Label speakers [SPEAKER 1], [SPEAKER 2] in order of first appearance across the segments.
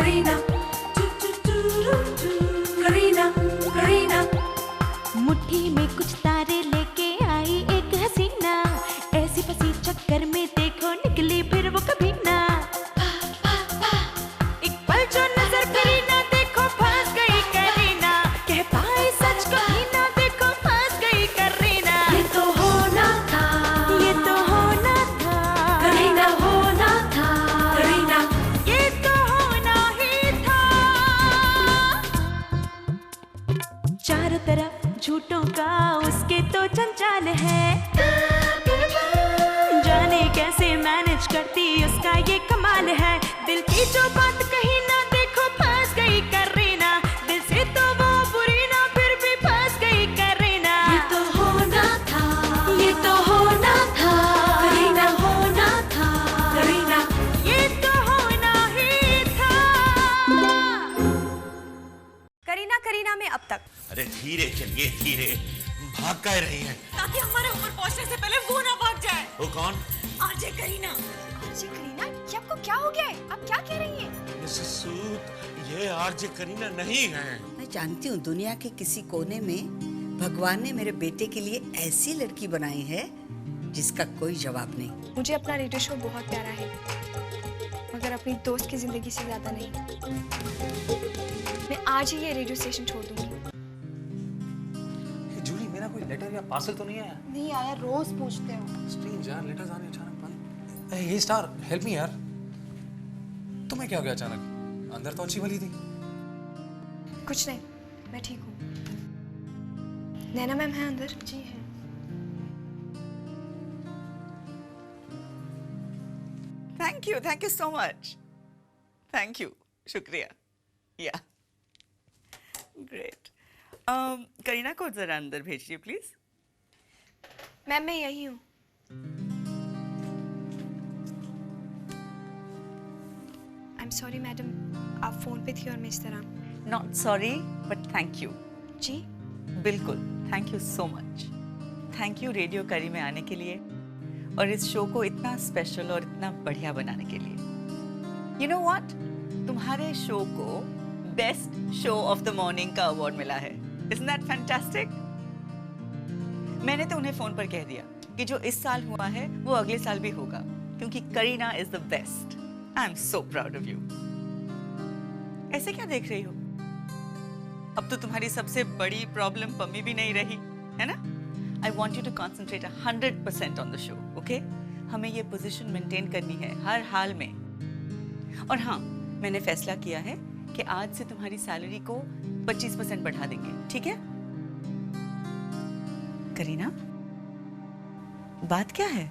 [SPEAKER 1] करीना, करीना, करीना।
[SPEAKER 2] मुट्ठी में कुछ तारे लेके आई एक हसीना, ऐसी फंसी चक्कर में देखो निकली फिर वो कभी ना। एक पल जो नजर करी ना देखो फंस गई करीना, कह पाए सच कभी ना देखो फंस गई करीना।
[SPEAKER 1] ये तो होना था,
[SPEAKER 2] ये तो होना था
[SPEAKER 1] करीना, होना था करीना।
[SPEAKER 2] ये तो होना ही था। चारों तरफ झूठों का उसके तो जंजाल है, जाने कैसे मैनेज करती उसका ये कमाल है। दिल की जो बात कही ना देखो फंस गई करीना, दिल से तो वो बुरी ना फिर भी फंस गई करीना।
[SPEAKER 1] ये तो होना था, ये तो होना था करीना, होना था करीना।
[SPEAKER 2] ये तो होना ही था।
[SPEAKER 3] करीना करीना में अब तक।
[SPEAKER 4] अरे धीरे चलिए, धीरे। भाग कर रही है
[SPEAKER 3] ताकि हमारे ऊपर पहुंचने से पहले वो ना भाग जाए।
[SPEAKER 4] वो कौन?
[SPEAKER 3] आरजे करीना। आरजे करीना, ये आपको क्या हो गया है? आप क्या कह रही हैं?
[SPEAKER 4] मिसेस सूद, ये आरजे करीना नहीं है।
[SPEAKER 5] मैं जानती हूँ दुनिया के किसी कोने में भगवान ने मेरे बेटे के लिए ऐसी लड़की बनाई है जिसका कोई जवाब नहीं।
[SPEAKER 6] मुझे अपना रेडियो शो बहुत प्यारा है, मगर अपनी दोस्त की जिंदगी से ज्यादा नहीं। मैं आज ही ये रेडियो स्टेशन छोड़ दूंगी।
[SPEAKER 7] जूली, मेरा कोई लेटर या पार्सल तो नहीं आया?
[SPEAKER 6] नहीं आया, रोज पूछते हो।
[SPEAKER 7] स्ट्रेंज यार, लेटर्स आने अचानक बंद। ये स्टार, हेल्प मी यार। तुम्हें क्या हो गया अचानक? अंदर तो अच्छी भली थी।
[SPEAKER 6] कुछ नहीं, मैं ठीक हूँ। नैना मैम है अंदर? जी है।
[SPEAKER 3] Thank you so much. Thank you, शुक्रिया। या ग्रेट। करीना को जरा अंदर भेजिए प्लीज।
[SPEAKER 6] मैम मैं यही हूँ। आई एम सॉरी मैडम, आप फोन पे थी और मैं इस तरह।
[SPEAKER 3] Not sorry but thank you.
[SPEAKER 6] जी
[SPEAKER 3] बिल्कुल, thank you so much. Thank you radio करी में आने के लिए और इस शो को इतना स्पेशल और इतना बढ़िया बनाने के लिए। यू नो व्हाट, तुम्हारे शो को best show off the morning का अवार्ड मिला है। Isn't that fantastic? मैंने तो उन्हें फोन पर कह दिया कि जो इस साल हुआ है वो अगले साल भी होगा, क्योंकि Kareena is the best. I am so proud of you. ऐसे क्या देख रही हो? अब तो तुम्हारी सबसे बड़ी प्रॉब्लम पम्मी भी नहीं रही है ना। I want you to concentrate 100% on the show, okay? हमें ये पोजीशन मेंटेन करनी है हर हाल में। और हाँ, मैंने फैसला किया है कि आज से तुम्हारी सैलरी को 25% बढ़ा देंगे, ठीक है? करीना, बात क्या है?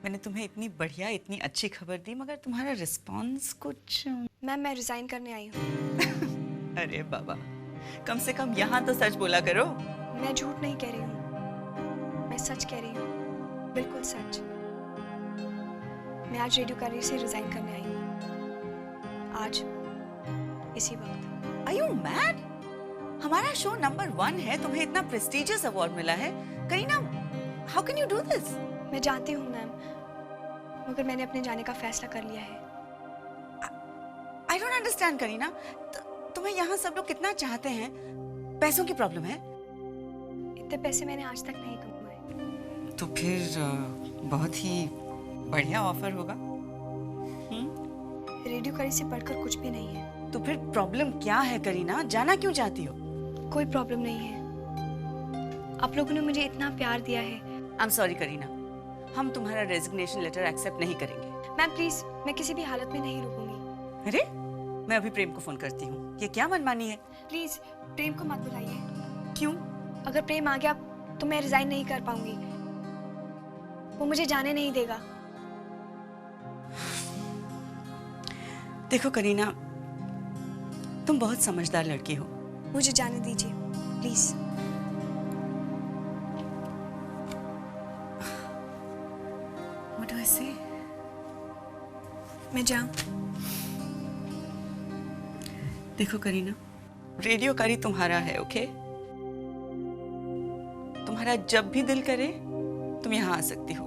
[SPEAKER 3] मैंने तुम्हें इतनी बढ़िया, इतनी अच्छी खबर दी, मगर तुम्हारा रिस्पॉन्स कुछ।
[SPEAKER 6] मैम मैं रिजाइन करने आई हूँ।
[SPEAKER 3] अरे बाबा, कम से कम यहाँ तो सच बोला करो।
[SPEAKER 6] मैं झूठ नहीं कह रही हूँ, मैं सच कह रही हूँ, बिल्कुल सच। मैं आज रेडियो करियर से रिजाइन करने आई हूँ, आज इसी वक्त।
[SPEAKER 3] Are you mad? हमारा शो नंबर 1 है, तुम्हें इतना प्रेस्टिजियस अवार्ड मिला है। Kareena, how can you do this?
[SPEAKER 6] मैं जानती हूँ मैम, मगर मैंने अपने जाने का फैसला कर लिया है।
[SPEAKER 3] I don't understand करीना, तुम्हें यहाँ सब लोग कितना चाहते हैं, पैसों की प्रॉब्लम है?
[SPEAKER 6] इतने पैसे मैंने आज तक नहीं कमाए।
[SPEAKER 3] तो फिर बहुत ही बढ़िया ऑफर होगा।
[SPEAKER 6] रेडियो करियर से बढ़कर कुछ भी नहीं है।
[SPEAKER 3] तो फिर प्रॉब्लम क्या है करीना? जाना क्यों चाहती हो?
[SPEAKER 6] कोई प्रॉब्लम नहीं है, आप लोगों ने मुझे इतना प्यार दिया है।
[SPEAKER 3] आई एम सॉरी करीना, हम तुम्हारा रेजिग्नेशन लेटर एक्सेप्ट नहीं करेंगे।
[SPEAKER 6] मैम प्लीज, मैं किसी भी हालत में नहीं रुकूंगी।
[SPEAKER 3] अरे, मैं अभी प्रेम को फोन करती हूँ। ये क्या मनमानी है?
[SPEAKER 6] प्लीज प्रेम को मत बुलाइए।
[SPEAKER 3] क्यों?
[SPEAKER 6] अगर प्रेम आ गया तो मैं रिजाइन नहीं कर पाऊंगी, वो मुझे जाने नहीं देगा।
[SPEAKER 3] देखो करीना, तुम बहुत समझदार लड़की हो।
[SPEAKER 6] मुझे जाने दीजिए please.
[SPEAKER 3] What do I say?
[SPEAKER 6] मैं जाऊं?
[SPEAKER 3] देखो करीना, रेडियो करी तुम्हारा है, ओके? तुम्हारा जब भी दिल करे तुम यहाँ आ सकती हो।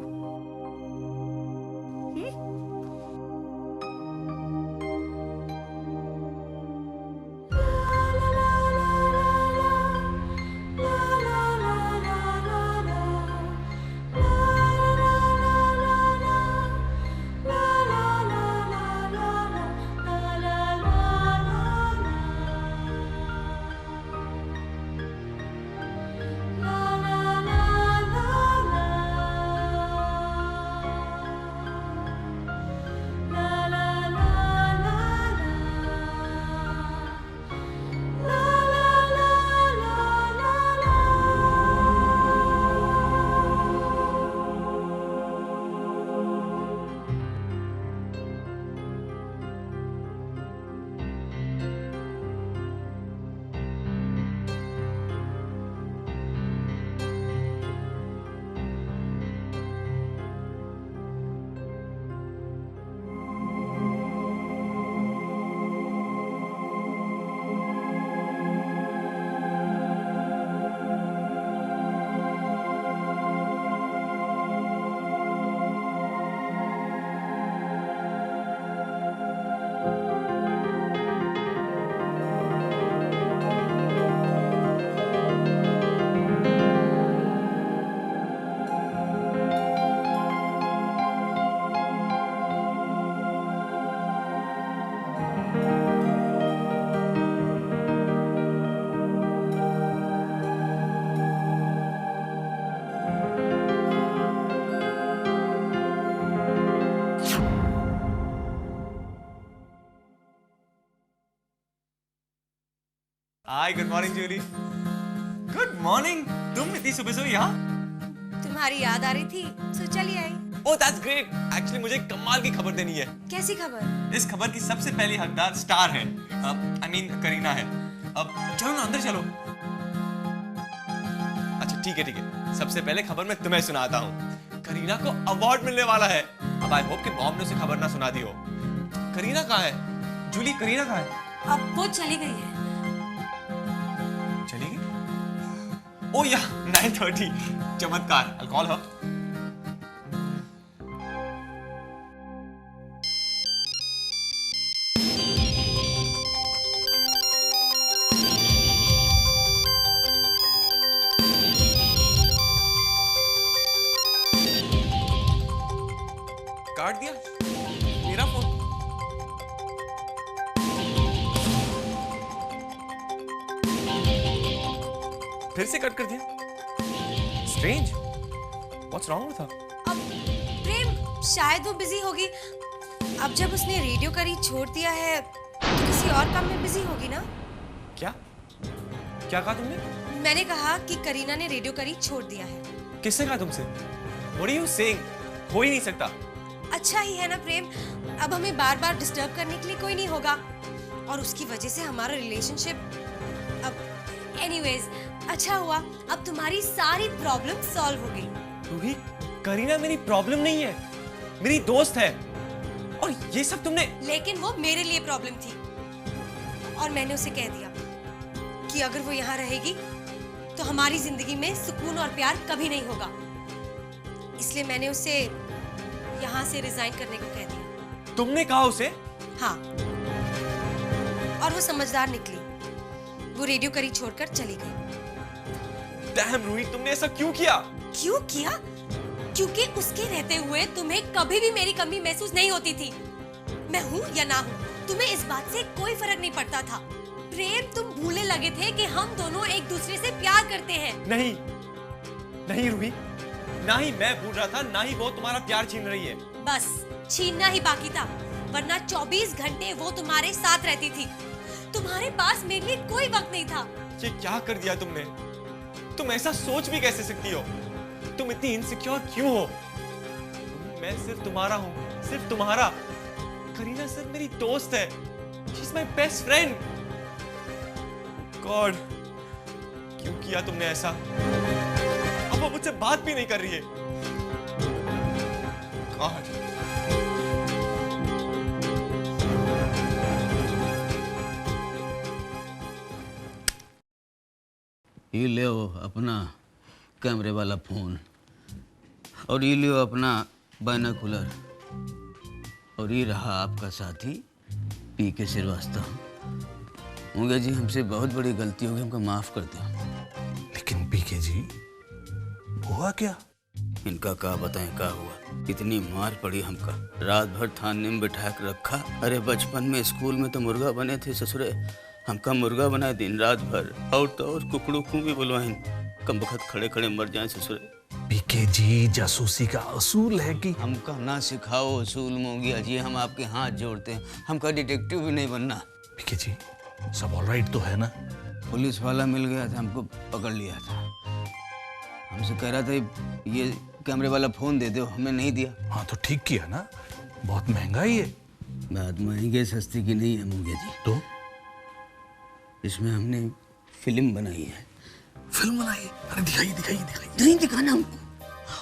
[SPEAKER 8] Hi, good morning Julie. Good morning. तुम इतनी सुबह सुबह यहाँ?
[SPEAKER 6] तुम्हारी याद आ रही थी, सो चली आई।
[SPEAKER 8] Oh that's great. एक्चुअली मुझे कमाल की खबर देनी है।
[SPEAKER 6] कैसी खबर?
[SPEAKER 8] इस खबर की सबसे पहली हकदार स्टार है, आई मीन करीना है। अब चलो ना अंदर चलो। अच्छा ठीक है। सबसे पहले खबर मैं तुम्हें सुनाता हूँ। करीना को अवार्ड मिलने वाला है। अब आई होप कि मॉम ने उसे खबर ना सुना दी हो। करीना कहाँ है? जूली, करीना कहाँ है?
[SPEAKER 1] अब वो चली गई है।
[SPEAKER 8] चली गई? ओह या 9:30। चमत्कार। I'll call her. काट दिया मेरा फोन। फिर से कट कर दिया। Strange. What's wrong with her?
[SPEAKER 6] अब प्रेम शायद वो बिजी होगी। अब जब उसने रेडियो करी छोड़ दिया है तो किसी और काम में बिजी होगी ना।
[SPEAKER 8] क्या कहा तुमने?
[SPEAKER 6] मैंने कहा कि करीना ने रेडियो करी छोड़ दिया है।
[SPEAKER 8] किसने कहा तुमसे? What are you saying? हो ही नहीं सकता।
[SPEAKER 6] अच्छा ही है ना प्रेम, अब हमें बार बार डिस्टर्ब करने के लिए कोई नहीं होगा और उसकी वजह से हमारा रिलेशनशिप अब एनीवेज अच्छा हुआ। अब तुम्हारी सारी प्रॉब्लम सॉल्व हो गई।
[SPEAKER 8] रूही, करीना मेरी प्रॉब्लम नहीं है, मेरी दोस्त है। और ये सब तुमने।
[SPEAKER 6] लेकिन वो मेरे लिए प्रॉब्लम थी और मैंने उसे कह दिया कि अगर वो यहाँ रहेगी तो हमारी जिंदगी में सुकून और प्यार कभी नहीं होगा। इसलिए मैंने उसे यहाँ से रिजाइन करने को कह दिया।
[SPEAKER 8] तुमने कहा उसे?
[SPEAKER 6] हाँ, और वो समझदार निकली। वो रेडियो करी छोड़कर चली गई।
[SPEAKER 8] डैम रूही, तुमने ऐसा क्यों किया?
[SPEAKER 6] क्यों किया? क्योंकि उसके रहते हुए तुम्हें कभी भी मेरी कमी महसूस नहीं होती थी। मैं हूँ या ना हूँ, तुम्हें इस बात से कोई फर्क नहीं पड़ता था। प्रेम, तुम भूलने लगे थे कि हम दोनों एक दूसरे से प्यार करते हैं।
[SPEAKER 8] नहीं रूही, ना ही मैं भूल रहा था, ना ही वो तुम्हारा प्यार छीन रही है।
[SPEAKER 6] बस छीनना ही बाकी था, वरना 24 घंटे वो तुम्हारे साथ रहती थी। तुम्हारे पास मेरे लिए कोई वक्त नहीं था।
[SPEAKER 8] ये क्या कर दिया तुमने? तुम ऐसा सोच भी कैसे सकती हो? तुम इतनी इनसिक्योर क्यों हो? मैं सिर्फ तुम्हारा हूँ, सिर्फ तुम्हारा। करीना सिर्फ मेरी दोस्त है। She's my best friend. God, क्यों किया तुमने ऐसा? अब वो मुझसे बात भी नहीं कर रही है। God.
[SPEAKER 9] ये ले अपना कैमरे वाला फोन और ये लियो अपना बाइनोकुलर और ये रहा आपका साथी पीके श्रीवास्तव। होंगे जी, हमसे बहुत बड़ी गलती होगी, हमको माफ कर दो।
[SPEAKER 4] लेकिन पीके जी, हुआ क्या?
[SPEAKER 9] इनका क्या बताएं क्या हुआ। इतनी मार पड़ी हमका, रात भर थाने में बिठा के रखा। अरे बचपन में स्कूल में तो मुर्गा बने थे ससुरे, हमका मुर्गा बनाए दिन रात भर। और तो और कुकड़ू को भी बुलवाएं, कम वक्त खड़े खड़े मर जाए ससुरे।
[SPEAKER 4] पीके जी, जासूसी का असूल है कि
[SPEAKER 9] हमका ना सिखाओ असूल मोंगिया जी, हम आपके हाथ जोड़ते हैं, हमका डिटेक्टिव भी नहीं बनना।
[SPEAKER 4] पीके जी, सब ऑलराइट तो है ना?
[SPEAKER 9] पुलिस वाला मिल गया था, हमको पकड़ लिया था। हमसे कह रहा था ये कैमरे वाला फोन दे दो, हमें नहीं दिया।
[SPEAKER 4] हाँ तो ठीक किया ना, बहुत महंगा ही है।
[SPEAKER 9] बात महंगे सस्ती की नहीं है मोंगिया जी।
[SPEAKER 4] तो
[SPEAKER 9] इसमें हमने फिल्म बनाई है।
[SPEAKER 4] फिल्म बनाई? अरे दिखाई।
[SPEAKER 9] नहीं दिखाना हमको,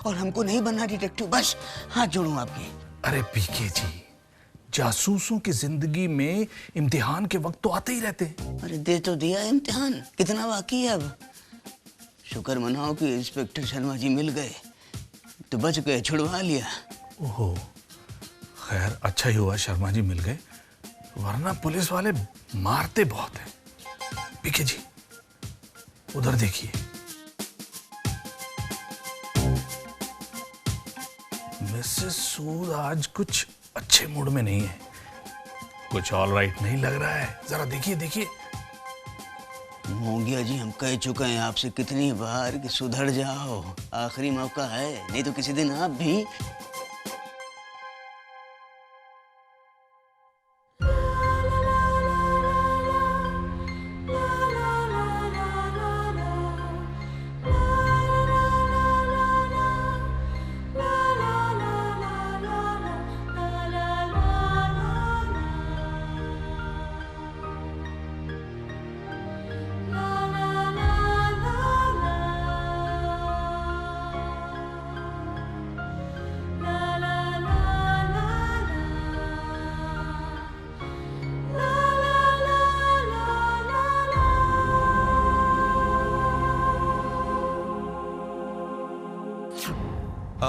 [SPEAKER 9] और हमको नहीं बनना डिटेक्टिव, बस हाथ जोड़ूं आपके।
[SPEAKER 4] अरे पीके जी, जासूसों की जिंदगी में इम्तिहान के वक्त तो आते ही रहते हैं।
[SPEAKER 9] अरे दे तो दिया इम्तिहान, कितना बाकी है अब। शुक्र मनाओ कि इंस्पेक्टर शर्मा जी मिल गए तो बच गए, छुड़वा लिया।
[SPEAKER 4] ओहो, खैर अच्छा ही हुआ शर्मा जी मिल गए, वरना पुलिस वाले मारते बहुत हैं। पीके जी, उधर देखिए। मिसेस सूद आज कुछ अच्छे मूड में नहीं है, कुछ ऑलराइट नहीं लग रहा है। जरा देखिए।
[SPEAKER 9] मोंगिया जी, हम कह चुके हैं आपसे कितनी बार कि सुधर जाओ, आखिरी मौका है, नहीं तो किसी दिन आप भी।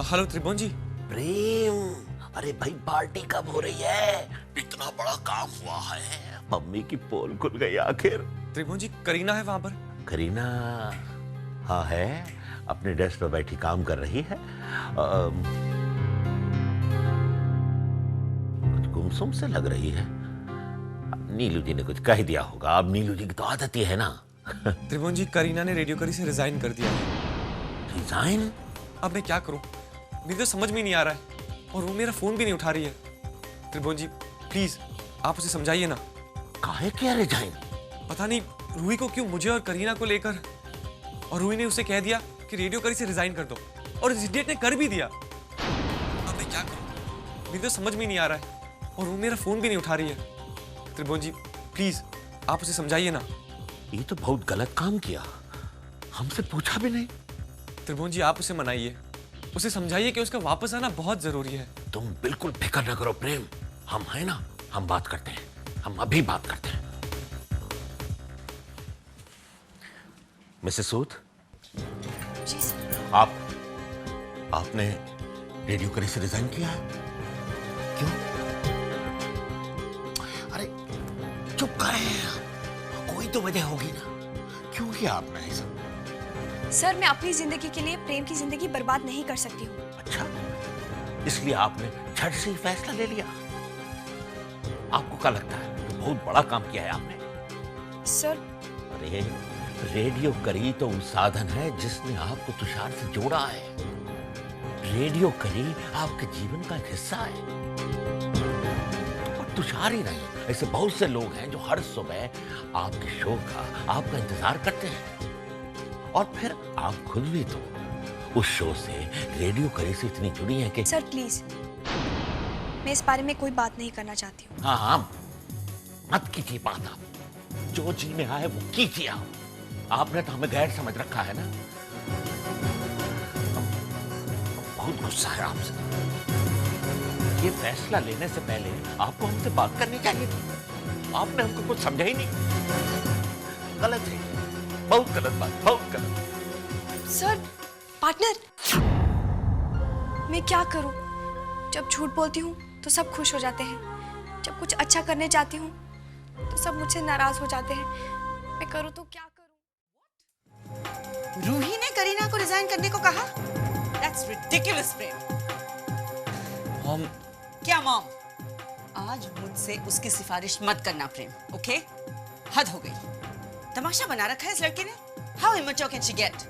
[SPEAKER 8] हेलो त्रिभुवन जी।
[SPEAKER 10] प्रेम, अरे भाई पार्टी कब हो रही है? इतना बड़ा काम हुआ है, मम्मी की पोल खुल गई आखिर।
[SPEAKER 8] त्रिभुवन जी, करीना है वहां पर?
[SPEAKER 10] करीना? हाँ है, अपने डेस्क पर बैठी काम कर रही है। कुछ गुमसुम से लग रही है। नीलू जी ने कुछ कह दिया होगा, अब नीलू जी की तो आदत ही है ना।
[SPEAKER 8] त्रिभुवन जी, करीना ने रेडियो करी से रिजाइन कर दिया है।
[SPEAKER 10] रिजाइन?
[SPEAKER 8] अब मैं क्या करूं, मुझे तो समझ में नहीं आ रहा है, और वो मेरा फोन भी नहीं उठा रही है। त्रिभुवन जी प्लीज आप उसे समझाइए ना।
[SPEAKER 10] काहे क्या रिजाइन?
[SPEAKER 8] पता नहीं रूही को क्यों मुझे और करीना को लेकर, और रूही ने उसे कह दिया कि रेडियो करी से रिजाइन कर दो, और इस इडियट ने कर भी दिया। अब मैं क्या करूं, मुझे तो समझ में नहीं आ रहा है, और वो मेरा फोन भी नहीं उठा रही है। त्रिभुवन जी प्लीज आप उसे समझाइए ना।
[SPEAKER 10] ये तो बहुत गलत काम किया, हमसे पूछा भी नहीं।
[SPEAKER 8] त्रिभुवन जी आप उसे मनाइए, उसे समझाइए कि उसका वापस आना बहुत जरूरी है।
[SPEAKER 10] तुम बिल्कुल फिक्र न करो प्रेम, हम है ना, हम बात करते हैं, हम अभी बात करते हैं। मिसेस सूद,
[SPEAKER 6] जी सर।
[SPEAKER 10] आपने रेडियो करी से रिजाइन किया है? क्यों? अरे चुप करें, कोई तो वजह होगी ना, क्यों किया आपने ऐसा?
[SPEAKER 6] सर मैं अपनी जिंदगी के लिए प्रेम की जिंदगी बर्बाद नहीं कर सकती हूँ।
[SPEAKER 10] अच्छा, इसलिए आपने झट से ही फैसला ले लिया? आपको क्या लगता है बहुत बड़ा काम किया है आपने?
[SPEAKER 6] सर
[SPEAKER 10] अरे रेडियो करी तो वो साधन है जिसने आपको तुषार से जोड़ा है। रेडियो करी आपके जीवन का एक हिस्सा है, और तुषार ही नहीं, ऐसे बहुत से लोग हैं जो हर सुबह आपके शो का, आपका इंतजार करते हैं। और फिर आप खुद भी तो उस शो से, रेडियो करी से इतनी जुड़ी हैं कि।
[SPEAKER 6] सर प्लीज, मैं इस बारे में कोई बात नहीं करना चाहती हूँ।
[SPEAKER 10] हाँ, मत कीजिए बात, आप जो जी में आए वो कीजिए। आपने तो हमें गैर समझ रखा है ना। बहुत गुस्सा है आपसे। ये फैसला लेने से पहले आपको हमसे बात करनी चाहिए थी। आपने हमको कुछ समझा ही नहीं। गलत है, बहुत गलत बात, बहुत गलत।
[SPEAKER 6] सर पार्टनर, मैं क्या करूं? जब झूठ बोलती हूँ तो सब खुश हो जाते हैं, जब कुछ अच्छा करने जाती हूँ तो सब मुझसे नाराज हो जाते हैं। मैं करूँ तो क्या करूँ?
[SPEAKER 5] रूही ने करीना को रिजाइन करने को कहा? That's ridiculous, Prem.
[SPEAKER 8] मॉम।
[SPEAKER 5] क्या मॉम? आज मुझसे उसकी सिफारिश मत करना प्रेम, ओके? हद हो गई। तमाशा बना रखा है इस लड़के ने। How immature can she get?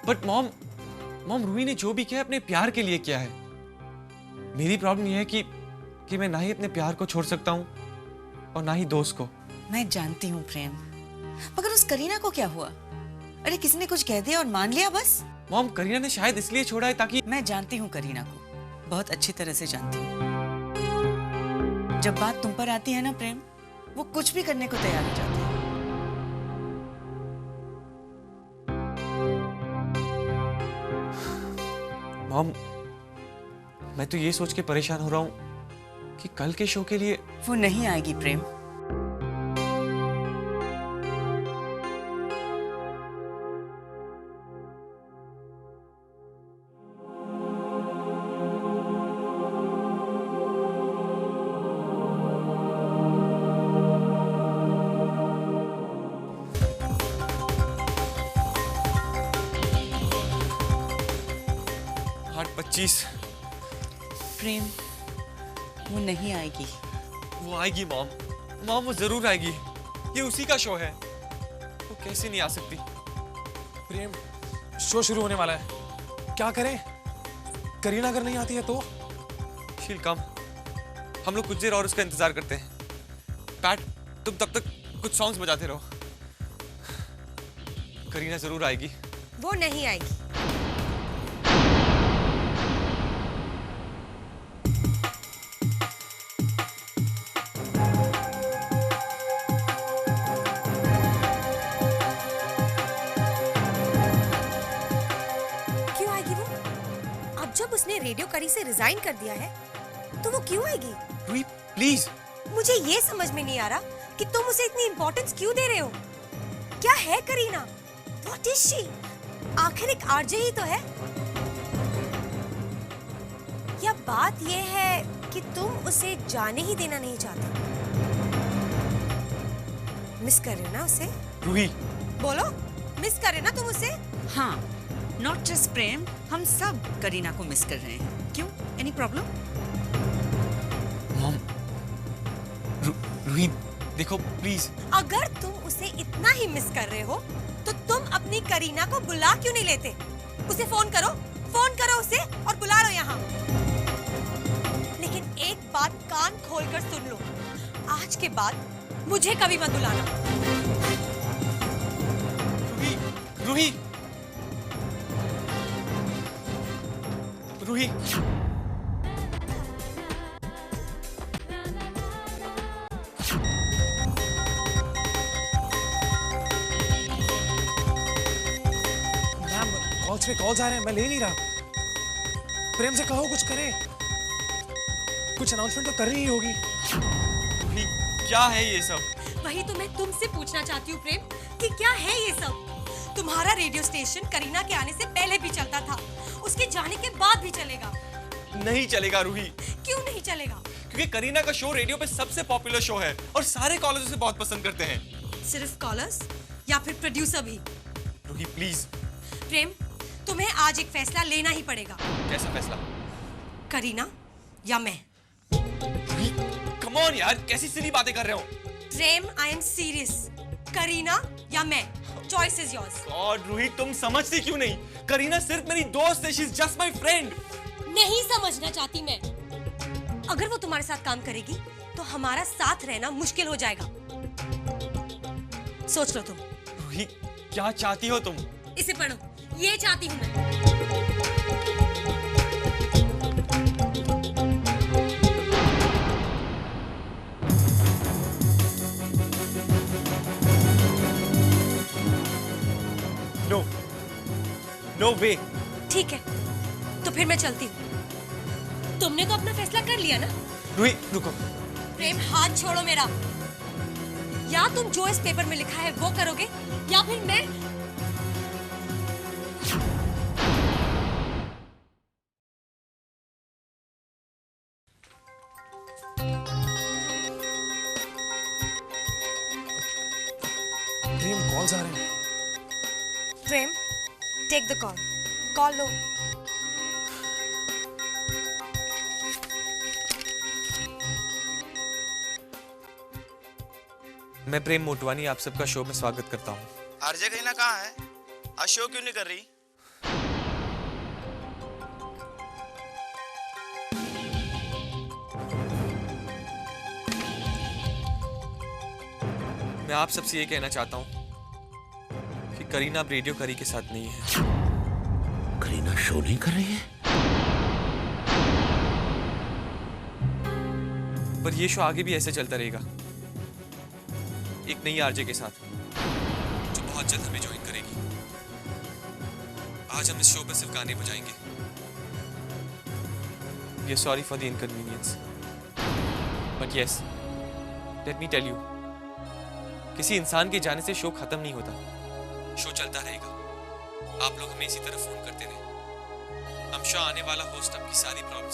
[SPEAKER 8] But mom Ruhi ने जो भी किया अपने प्यार के लिए किया है। मेरी प्रॉब्लम यह है कि मैं ना ही अपने प्यार को छोड़ सकता हूँ और ना ही दोस्त को।
[SPEAKER 5] मैं जानती हूँ प्रेम, मगर उस करीना को क्या हुआ? अरे किसी ने कुछ कह दिया और मान लिया बस?
[SPEAKER 8] मॉम करीना ने शायद इसलिए छोड़ा है ताकि।
[SPEAKER 5] मैं जानती हूँ करीना को, बहुत अच्छी तरह से जानती हूँ। जब बात तुम पर आती है ना प्रेम, वो कुछ भी करने को तैयार हो जाती है।
[SPEAKER 8] मॉम मैं तो ये सोच के परेशान हो रहा हूँ कि कल के शो के लिए।
[SPEAKER 5] वो नहीं आएगी प्रेम। प्रेम वो नहीं आएगी।
[SPEAKER 8] वो आएगी मॉम, वो जरूर आएगी। ये उसी का शो है, वो कैसे नहीं आ सकती?
[SPEAKER 7] प्रेम शो शुरू होने वाला है, क्या करें? करीना अगर नहीं आती है तो?
[SPEAKER 8] शील कम, हम लोग कुछ देर और उसका इंतजार करते हैं। पैट तुम तब तक कुछ सॉन्ग्स बजाते रहो। करीना जरूर आएगी।
[SPEAKER 6] वो नहीं आएगी।
[SPEAKER 11] उसने रेडियो करी से रिजाइन कर दिया है तो वो क्यों आएगी?
[SPEAKER 8] रूही प्लीज।
[SPEAKER 11] मुझे ये समझ में नहीं आ रहा कि तुम उसे इतनी इंपॉर्टेंस क्यों दे रहे हो। क्या है करीना? What is she? आखिर एक आरजे ही तो है। बात ये है कि तुम उसे जाने ही देना नहीं चाहते। मिस कर रहे हो ना उसे?
[SPEAKER 8] रूही,
[SPEAKER 11] बोलो, मिस कर रहे हो ना तुम उसे?
[SPEAKER 5] हाँ, नॉट जस्ट प्रेम, हम सब करीना को मिस कर रहे हैं। क्यों? Any problem?
[SPEAKER 8] मॉम, रूही देखो प्लीज।
[SPEAKER 11] अगर तुम उसे इतना ही मिस कर रहे हो तो तुम अपनी करीना को बुला क्यों नहीं लेते? उसे फोन करो उसे और बुला लो यहाँ। लेकिन एक बात कान खोलकर सुन लो, आज के बाद मुझे कभी मत बुलाना।
[SPEAKER 8] रूही, रूही,
[SPEAKER 7] कॉल्स पे कॉल्स आ रहे हैं, मैं ले नहीं रहा। प्रेम से कहो कुछ करे, कुछ अनाउंसमेंट तो कर रही होगी।
[SPEAKER 8] रूही, क्या है ये सब?
[SPEAKER 11] वही तो मैं तुमसे पूछना चाहती हूँ प्रेम, कि क्या है ये सब? तुम्हारा रेडियो स्टेशन करीना के आने से पहले भी चलता था, उसके जाने के बाद भी चलेगा।
[SPEAKER 8] नहीं चलेगा रूही।
[SPEAKER 11] क्यों नहीं चलेगा?
[SPEAKER 8] क्योंकि करीना का शो रेडियो पे सबसे पॉपुलर शो है और सारे कॉलर्स उसे बहुत पसंद करते हैं।
[SPEAKER 11] सिर्फ कॉलर्स या फिर प्रोड्यूसर भी?
[SPEAKER 8] रूही प्लीज।
[SPEAKER 11] प्रेम, तुम्हें आज एक फैसला लेना ही पड़ेगा।
[SPEAKER 8] कैसा फैसला?
[SPEAKER 11] करीना या मैं?
[SPEAKER 8] कम ऑन यार, कैसी सिली बातें कर रहे हो?
[SPEAKER 11] Prem, I am serious. Kareena या मैं, choice is yours.
[SPEAKER 8] God Ruhi, तुम समझती क्यों नहीं? करीना सिर्फ मेरी दोस्त है, she is just my friend.
[SPEAKER 11] नहीं समझना चाहती मैं। अगर वो तुम्हारे साथ काम करेगी तो हमारा साथ रहना मुश्किल हो जाएगा। सोच लो तुम।
[SPEAKER 8] रूही, क्या चाहती हो तुम?
[SPEAKER 11] इसे पढ़ो, ये चाहती हूँ मैं।
[SPEAKER 8] नो, नो वे।
[SPEAKER 11] ठीक है, तो फिर मैं चलती हूँ। तुमने तो अपना फैसला कर लिया ना?
[SPEAKER 8] रूही रुको।
[SPEAKER 11] प्रेम, हाथ छोड़ो मेरा। या तुम जो इस पेपर में लिखा है वो करोगे या फिर मैं।
[SPEAKER 7] प्रेम, कॉल्स आ रहे हैं।
[SPEAKER 11] प्रेम, टेक द कॉल लो।
[SPEAKER 8] मैं प्रेम मोटवानी आप सबका शो में स्वागत करता हूँ।
[SPEAKER 12] आरजे करीना कहाँ है? आज शो क्यों नहीं कर रही?
[SPEAKER 8] मैं आप सबसे ये कहना चाहता हूँ कि करीना अब रेडियो करी के साथ नहीं है।
[SPEAKER 10] करीना शो नहीं कर रही है?
[SPEAKER 8] पर ये शो आगे भी ऐसे चलता रहेगा, एक नई आरजे के साथ जो बहुत जल्द हमें ज्वाइन करेगी। आज हम इस शो पर सिर्फ गाने बजाएंगे। We are sorry for the inconvenience, but yes, let me tell you, किसी इंसान के जाने से शो खत्म नहीं होता, शो चलता रहेगा। आप लोग हमें इसी तरह फोन करते रहे। I'm sure आने वाला होस्ट आपकी सारी प्रॉब्लम्स